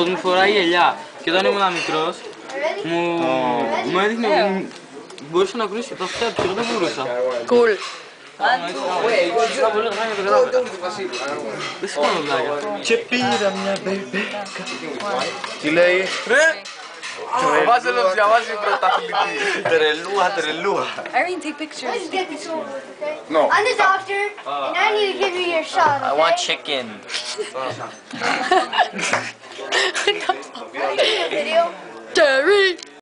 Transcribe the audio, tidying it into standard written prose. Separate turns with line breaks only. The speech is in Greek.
μου φοράει γυαλιά και όταν ήμουν μικρός μου έδειχνε, μπορούσα να κρούσει το αυτιά του και δεν μπορούσα.
Cool.
Δεν σηκώνω πλάκα.
Και πήρα μια μπεϊμπέκα. Τι λέει?
Βάζε να διαβάζει πρωταθλητή.
Τρελούα, τρελούα.
Irene, take pictures.
Let's get this over with, okay?
No.
I'm the doctor, and I need to give you your shot, okay?
I want chicken.
Video?
Jerry!